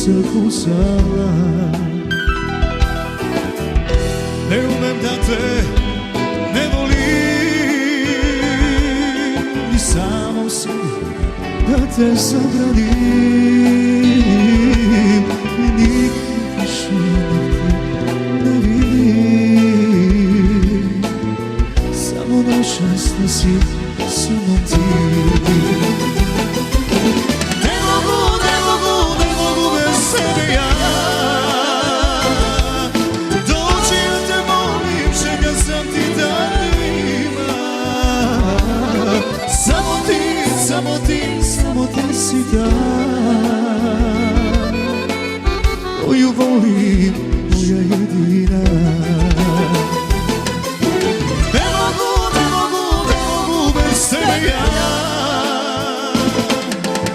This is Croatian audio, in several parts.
zakucala. Ne umem da te ne volim i samom sebi da te zabranim i nikad više ne vidim. Samo nečasna si, samo ti. Ne mogu bez sebe ja doći da te molim, čega sam ti danima. Samo ti si ta koju volim, moja jedina. Ne mogu bez tebe ja.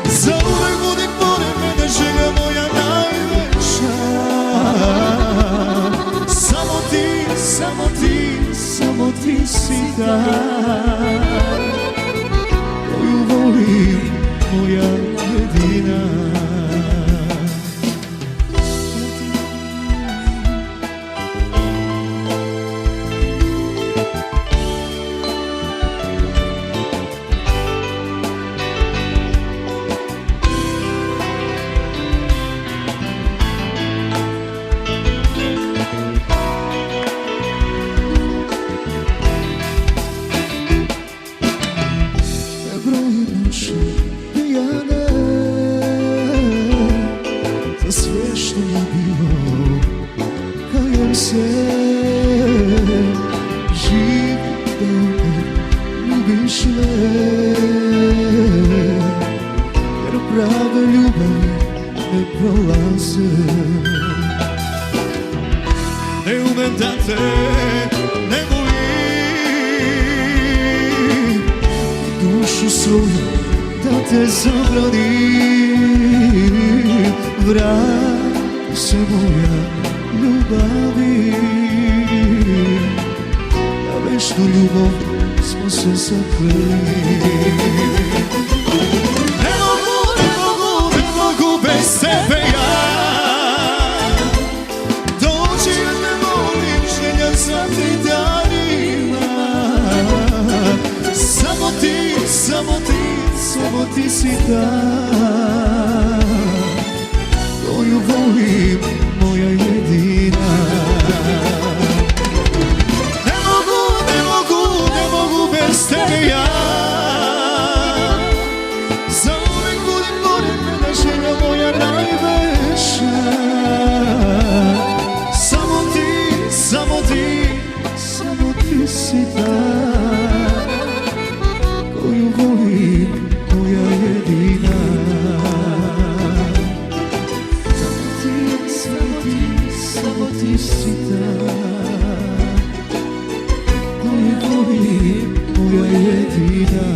Zauvek budi pored mene, želja moja najveća. Samo ti si ta koju volim, moja jedina. Sve što je bilo, kajem se, živ da me ljubiš me, jer prave ljubavi ne prolaze. Ne umem da te ne volim, dušu svoju da te zabranim. Vrati se moja ljubavi, na večnu ljubav smo se zakleli. Ne mogu bez tebe ja doći da te volim, želja sam ti danima. Samo ti si ta koju volim, moja jedina. Ne mogu bez tebe ja. Zauvek budi pored mene, želja moja najveća. Samo ti si ta koju volim, moja jedina. Samo ti si ta koju volim, moja jedina.